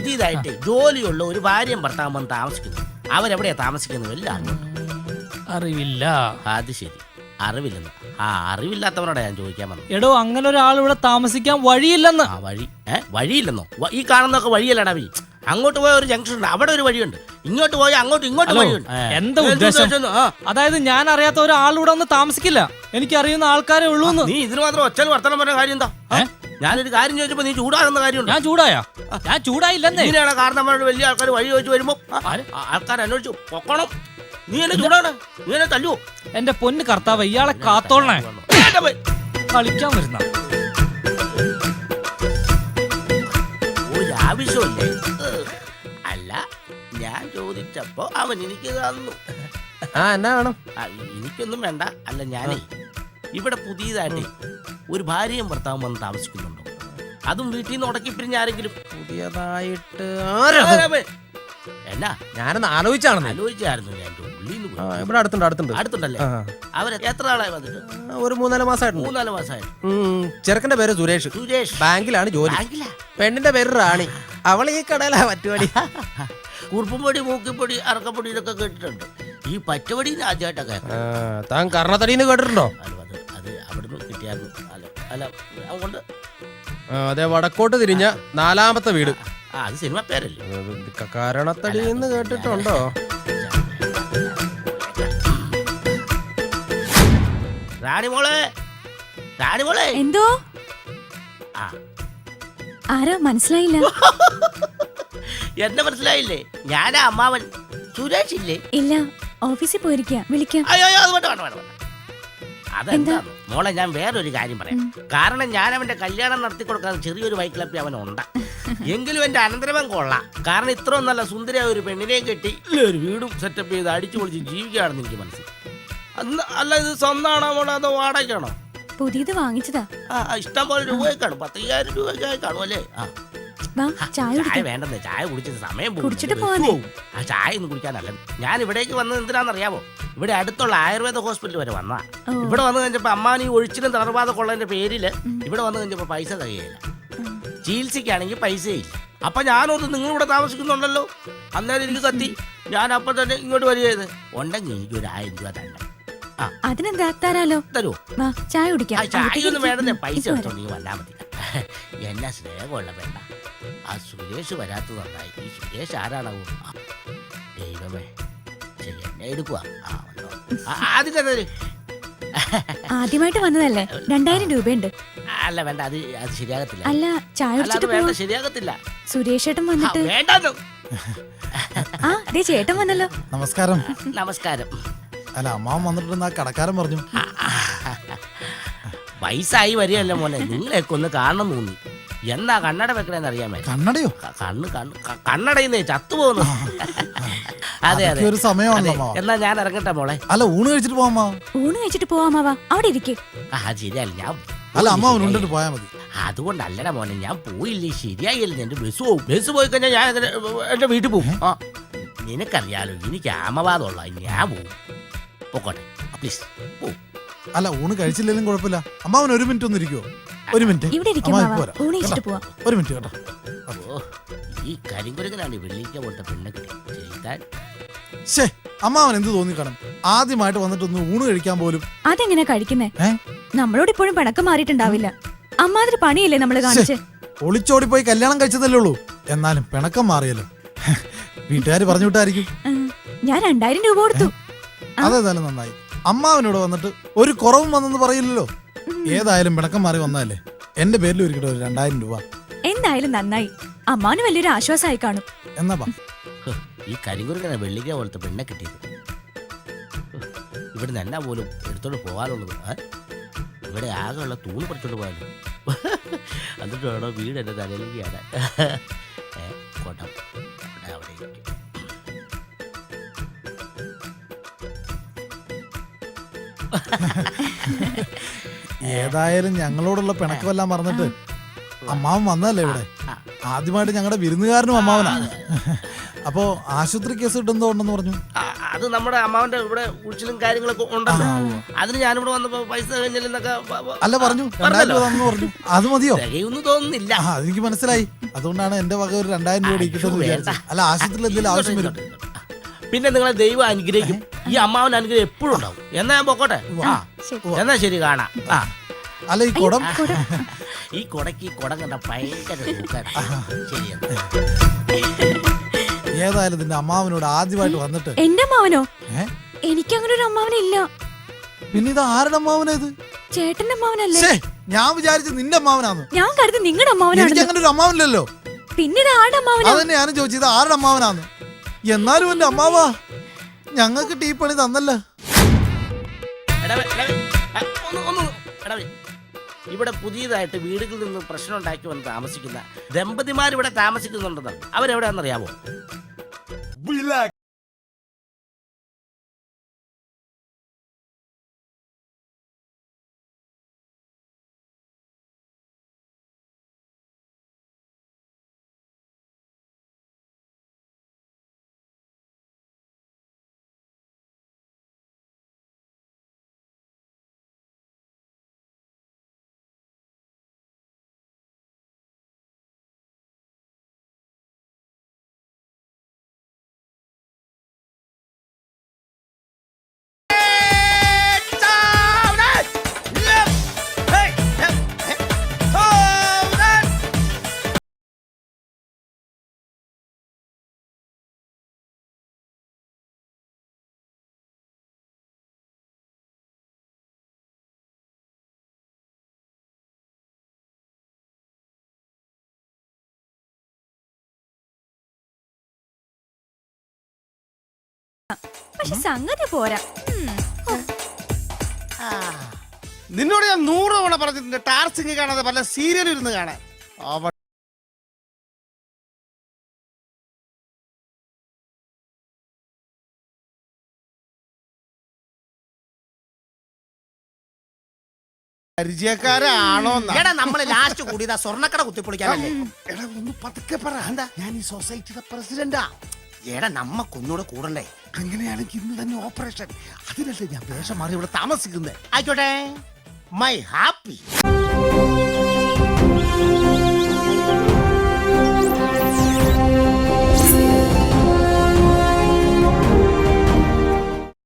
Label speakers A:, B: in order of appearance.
A: പുതിയതായിട്ട് ജോലിയുള്ള ഒരു ഭാര്യയും ഭർത്താവും വന്ന് താമസിക്കുന്നു. അവരെവിടെയാ താമസിക്കുന്നത് വല്ല
B: അറിവില്ല.
A: അത് ശരി, അറിവില്ലെന്ന്. അറിവില്ലാത്തവരോടെ ഞാൻ ചോദിക്കാൻ വന്നു.
B: എടോ, അങ്ങനെ ഒരാൾ ഇവിടെ താമസിക്കാൻ വഴിയില്ലെന്ന്.
A: വഴിയില്ലെന്നോ? ഈ കാണുന്നൊക്കെ വഴിയല്ലടാ. അങ്ങോട്ട് പോയ ഒരു ജംഗ്ഷൻ ഉണ്ട്, അവിടെ ഒരു വഴിയുണ്ട്. ഇങ്ങോട്ട് പോയ ഇങ്ങോട്ട് വഴിയുണ്ട്.
B: എന്താ ഉദ്ദേശം? അതായത് ഞാൻ അറിയാത്ത ഒരാളിവിടെ ഒന്ന് താമസിക്കില്ല, എനിക്കറിയുന്ന ആൾക്കാരെ ഉള്ളൂ.
A: നീ ഇതിന് മാത്രം ഒച്ചൽ വർത്തനം പറഞ്ഞ കാര്യം എന്താ? ഞാനൊരു കാര്യം ചോദിച്ചപ്പോ നീ ചൂടാകുന്ന കാര്യമുണ്ട്.
B: ഞാൻ ചൂടായില്ലെന്നേ.
A: ഇങ്ങനെയാണ് കാരണന്മാരോട് വലിയ ആൾക്കാർ വഴി ചോദിച്ചു വരുമ്പോ ആൾക്കാർ അന്വേഷിച്ചു പൊക്കണം. നീ എന്നെ ചൂടാണ്, നീ എന്നെ തല്ലുവോ?
B: എന്റെ പൊന്ന് കർത്താവ്, ഇയാളെ കാത്തോളണേ. കളിക്കാൻ വരുന്ന
A: ഒരാവശ്യമില്ലേ? അല്ല, ഞാൻ ചോദിച്ചപ്പോ അവൻ എനിക്ക് തന്നു.
C: എന്നാ വേണം?
A: എനിക്കൊന്നും വേണ്ട. അല്ല, ഞാനേ ഇവിടെ പുതിയതായിട്ട് ഒരു ഭാര്യയും ഭർത്താവും വന്ന് താമസിക്കുന്നുണ്ടോ? അതും വീട്ടിൽ നിന്ന് ഉടക്കി പിരിഞ്ഞ ആരെങ്കിലും
C: പുതിയതായിട്ട്?
A: എന്നാ
C: ഞാനൊന്ന് ആലോചിച്ചായിരുന്നു.
A: ഞാൻ
C: ഇവിടെ അടുത്തുണ്ടല്ലേ?
A: അവര് എത്ര ആളായി വന്നിട്ട്?
C: ഒരു 3-4 മാസമായിട്ട്.
A: 3-4 മാസമായിട്ട്.
C: ചെറുക്കന്റെ പേര് സുരേഷ്. ബാങ്കിലാണ് ജോലി. പെണ്ണിന്റെ പേര് റാണി. അവൾ ഈ കടയിലാ പറ്റുപടി.
A: കുറുപ്പും പൊടി, മൂക്കിപ്പൊടി, അറക്കപ്പൊടി ഇതൊക്കെ കേട്ടിട്ടുണ്ട്. ഈ പറ്റുപടി ആദ്യമായിട്ടൊക്കെ.
C: താൻ കർണത്തടിന്ന് കേട്ടിട്ടുണ്ടോ?
A: അത് അവിടുന്ന് കിട്ടിയായിരുന്നു. അല്ല, അതുകൊണ്ട്
C: അതെ, വടക്കോട്ട് തിരിഞ്ഞ 4ാമത്തെ വീട്.
A: അത് സിനിമ പേരല്ലേ?
C: കരണത്തടി എന്ന് കേട്ടിട്ടുണ്ടോ?
A: റാണിമോളെ.
D: എന്തോ? ആരാ? മനസ്സിലായില്ല.
A: എന്നെ മനസ്സിലായില്ലേ? ഞാനാ അമ്മാവൻ സുരേഷ് ഇല്ലേ?
D: ഇല്ല, ഓഫീസിൽ പോയിരിക്കാം. വിളിക്കാം.
A: അതെന്താ മോളെ, ഞാൻ വേറൊരു കാര്യം പറയാം. കാരണം ഞാൻ അവന്റെ കല്യാണം നടത്തി കൊടുക്കാൻ ചെറിയൊരു വൈക്ലപ്പി അവനുണ്ട്. എങ്കിലും എന്റെ അനന്തരവൻ കൊള്ളാം. കാരണം ഇത്രയും നല്ല സുന്ദരിയായ ഒരു പെണ്ണിനെയും കെട്ടി ഒരു വീടും സെറ്റപ്പ് ചെയ്ത് അടിച്ചു പൊളിച്ച് ജീവിക്കുകയാണെന്ന് എനിക്ക് മനസ്സിലായി. അല്ല, ഇത് സ്വന്തമാണോ മോളെ, അതോ വാടകയാണോ?
D: പുതിയത് വാങ്ങിച്ചതാ.
A: ഇഷ്ടം പോലെ രൂപയെ കാണും. 10,000 രൂപയ്ക്കായി കാണും അല്ലേ?
D: ചായ
A: വേണ്ടെന്നേ, ചായ കുടിച്ചിട്ട് സമയം
D: കുടിച്ചിട്ട് പോവാനേ.
A: ചായ ഒന്നും കുടിക്കാനല്ല. ഞാൻ ഇവിടേക്ക് വന്നത് എന്തിനാണെന്നറിയാമോ? ഇവിടെ അടുത്തുള്ള ആയുർവേദ ഹോസ്പിറ്റൽ വരെ വന്നതാ. ഇവിടെ വന്നു കഴിഞ്ഞപ്പോ അമ്മാനി ഒഴിച്ചിലും തളർവാദം കൊള്ളതിന്റെ പേരില് ഇവിടെ വന്നു കഴിഞ്ഞപ്പോ പൈസ തികയില്ല. ചികിത്സയ്ക്കാണെങ്കിൽ പൈസയില്ല. അപ്പൊ ഞാനോർത്ത് നിങ്ങളിവിടെ താമസിക്കുന്നുണ്ടല്ലോ. അന്നേരം എനിക്ക് കത്തി. ഞാൻ അപ്പൊ തന്നെ ഇങ്ങോട്ട് വരികയത്. ഉണ്ടെങ്കിൽ എനിക്ക് ഒരു 1000 രൂപ തന്നെ.
D: അതിനെന്താ, തരാലോ.
A: തരുമോ?
D: ചായ കുടിക്കാം.
A: ചായ ഒന്നും വേണ്ടേ, പൈസ എടുത്തോ, നീ വന്നാ മതി. എന്നാ സ്നേഹമുള്ള വേണ്ട. ആ സുരേഷ് വരാത്തത് നന്നായി. ഈ സുരേഷ് ആരാണാവോ? ദൈവമേ, ശരി, എന്നെ എടുക്കുക.
D: ആദ്യമായിട്ട് വന്നതല്ലേ? 2000 രൂപയുണ്ട്.
A: അല്ല, വേണ്ട, അത് ശരിയാകത്തില്ല.
D: അല്ല, ചായ
A: വേണ്ട, ശരിയാകത്തില്ല.
D: സുരേഷ് ചേട്ടൻ വന്നിട്ട്.
A: വേണ്ടോ?
D: ചേട്ടൻ വന്നല്ലോ.
E: നമസ്കാരം.
A: നമസ്കാരം.
E: അല്ല, അമ്മാവൻ വന്നിട്ടുണ്ടെന്ന് ആ കടക്കാരൻ പറഞ്ഞു.
A: വയസ്സായി വരികയല്ലേ മോനെ, നിങ്ങളെയൊക്കെ ഒന്ന് കാണണം തോന്നി. എന്നാ കണ്ണട വെക്കണേന്ന് അറിയാമേ?
E: കണ്ണടയോ?
A: കണ്ണടയുന്നേ ചത്തുപോകുന്നു. അതെ,
E: ഒരു സമയമാണല്ലോ.
A: എന്നാ ഞാൻ ഇറങ്ങട്ടെ മോളെ.
E: അല്ല, ഊണ് കഴിച്ചിട്ട് പോവാ.
D: ഊണ് കഴിച്ചിട്ട് പോവാമാവാ, അവിടെ ഇരിക്കേ.
A: ശരിയല്ല, ഞാൻ
E: അല്ല, അമ്മാവൻ ഉണ്ടിട്ട് പോയാ മതി.
A: അതുകൊണ്ടല്ലടാ മോനെ, ഞാൻ പോയില്ലേ ശരിയായില്ല. എന്റെ ബസ് പോവും. ബസ് പോയി കഴിഞ്ഞാൽ ഞാൻ എന്റെ വീട്ടിൽ പോകും. നിനക്കറിയാലോ, എനിക്ക് ആമവാദമുള്ള. ഞാൻ പോവും. പോക്കോട്ടെ പ്ലീസ്, പോവും.
E: അല്ല, ഊണ് കഴിച്ചില്ലെങ്കിലും കുഴപ്പമില്ല. അമ്മാവൻ 1 മിനിറ്റ് ഒന്ന് ഇരിക്കുവോ? 1 മിനിറ്റ്. ഒരു മിനിറ്റ് കേട്ടോ.
A: ഈ കരിങ്കുരങ്ങനാണ് വെള്ളിക്ക പോലത്തെ പെണ്ണെ കിട്ടി.
E: അമ്മാവൻ എന്ത് തോന്നിക്കണം? ആദ്യമായിട്ട് വന്നിട്ടൊന്ന് ഊണ് കഴിക്കാൻ പോലും.
D: അതെങ്ങനെ കഴിക്കുന്നേ? നമ്മളോട് ഇപ്പോഴും പിണക്കം മാറിയിട്ടുണ്ടാവില്ല. അമ്മാതിരി പണിയല്ലേ നമ്മള് കാണിച്ച്.
E: ഒളിച്ചോടി പോയി കല്യാണം കഴിച്ചതല്ലേ ഉള്ളൂ. എന്നാലും പിണക്കം മാറിയല്ലോ. വീട്ടുകാര് പറഞ്ഞു വിട്ടായിരിക്കും.
D: ഞാൻ 2000 രൂപ കൊടുത്തു.
E: അതേതായാലും നന്നായി. അമ്മാവനോട് വന്നിട്ട് ഒരു കുറവും വന്നെന്ന് പറയില്ലല്ലോ. ഏതായാലും പിണക്കം മാറി വന്നതല്ലേ. എന്റെ പേരിൽ ഒരിക്കലും ഒരു 2000 രൂപ.
D: എന്തായാലും നന്നായി. അമ്മാവന് വലിയൊരു ആശ്വാസമായി കാണും.
E: എന്നാ
A: ഈ കരിങ്കുരങ്ങന വെള്ളിക്ക പോലത്തെ പെണ്ണെ കിട്ടിയത്. ഇവിടുന്ന് എന്നാ പോലും എടുത്തോണ്ട് പോകാനുള്ളത്. ഇവിടെ ആകെയുള്ള തൂണ് പറിച്ചോണ്ട് പോകാനും. എന്നിട്ട് വേണോ വീട് എന്റെ തലയിലേക്കാണ്. കോട്ടം അവിടെ ഇരിക്കും.
E: ഏതായാലും ഞങ്ങളോടുള്ള പിണക്കമെല്ലാം മറന്നിട്ട് അമ്മാവൻ വന്നല്ലേ ഇവിടെ. ആദ്യമായിട്ട് ഞങ്ങളുടെ വിരുന്നുകാരനും അമ്മാവനാണ്. അപ്പോ ആശുപത്രി കേസ് കിട്ടുന്നതുകൊണ്ടെന്ന് പറഞ്ഞു.
A: അത് നമ്മുടെ അമ്മാവന്റെ ഇവിടെ ഉഴിച്ചിലും കാര്യങ്ങളൊക്കെ ഉണ്ടല്ലോ. അതിന് ഞാനിവിടെ വന്നപ്പോ പൈസ കഴിഞ്ഞില്ലെന്നൊക്കെ
E: അല്ല പറഞ്ഞു 2000 രൂപ തന്നു പറഞ്ഞു. അത് മതിയോ?
A: തികയൊന്നും തോന്നുന്നില്ല.
E: അതെനിക്ക് മനസ്സിലായി. അതുകൊണ്ടാണ് എന്റെ വക ഒരു 2000 രൂപ ഇരിക്കട്ടെന്ന് വിചാരിച്ചത്. അല്ല ആശുപത്രിയിൽ എന്തെങ്കിലും ആവശ്യം വരും.
A: പിന്നെ നിങ്ങളെ ദൈവം അനുഗ്രഹിക്കും. ഈ അമ്മാവൻ അനുഗ്രഹം എപ്പോഴും ഉണ്ടാവും. എന്നാ ഞാൻ പോക്കോട്ടെ. എന്നാ ശരി, കാണാം.
E: അല്ല ഈ കുടം
A: ഈ കൊടക്ക് ഈ കുടം കണ്ട ഭയങ്കര ശരിയാണ്.
E: ഏതായാലും നിന്റെ അമ്മാവനോട് ആദ്യമായിട്ട് വന്നിട്ട്.
D: എന്റെ അമ്മാവനോ? എനിക്കങ്ങനെ ഒരു അമ്മാവനില്ല.
E: പിന്നെ ഇത് ആരുടെ അമ്മാവനാ ഇത്?
D: ചേട്ടന്റെ അമ്മാവനല്ലേ?
E: ഞാൻ വിചാരിച്ചു നിന്റെ അമ്മാവനാന്ന്.
D: ഞാൻ കരുതി നിങ്ങളുടെ അമ്മാവനാണ്.
E: എനിക്ക് അങ്ങനെ ഒരു അമ്മാവനില്ലല്ലോ.
D: പിന്നെ ഇത് ആരുടെ അമ്മാവനാ?
E: അതന്നെ ഞാനും ചോദിച്ചത് ആരുടെ അമ്മാവനാന്ന്. എന്നാലും എന്റെ അമ്മാവാ ഞങ്ങൾക്ക് ടീ പണി തന്നല്ല.
A: ഇവിടെ പുതിയതായിട്ട് വീടുകളിൽ നിന്ന് പ്രശ്നം ഉണ്ടാക്കി വന്ന് താമസിക്കുന്ന ദമ്പതിമാർ ഇവിടെ താമസിക്കുന്നുണ്ടെന്നാണ്. അവരെവിടെയാണെന്നറിയാമോ?
D: പക്ഷെ സംഗതി പോരാ.
F: നിന്നോട് ഞാൻ 100 തവണ പറഞ്ഞിട്ടുണ്ട് ടാർസിംഗ് കാണാതെ പല സീരിയൽ ഇരുന്ന് കാണാൻ. പരിചയക്കാരാണോ?
C: നമ്മള് ലാസ്റ്റ് കൂടിയതാ സ്വർണ്ണക്കട കുത്തിപ്പൊളിക്കാനല്ലേ.
F: എടാ ഒന്ന് പതുക്കെ പറ. എന്താ? ഞാൻ ഈ സൊസൈറ്റിയുടെ പ്രസിഡന്റാ.
C: എടാ നമ്മക്കൊന്നൂടെ കൂടണ്ടേ?
F: അങ്ങനെയാണെങ്കിൽ ഇന്ന് തന്നെ ഓപ്പറേഷൻ. അതിനല്ലേ ഞാൻ വേഷം മാറി ഇവിടെ താമസിക്കുന്നത്.
C: ആയിക്കോട്ടെ.
F: My happy.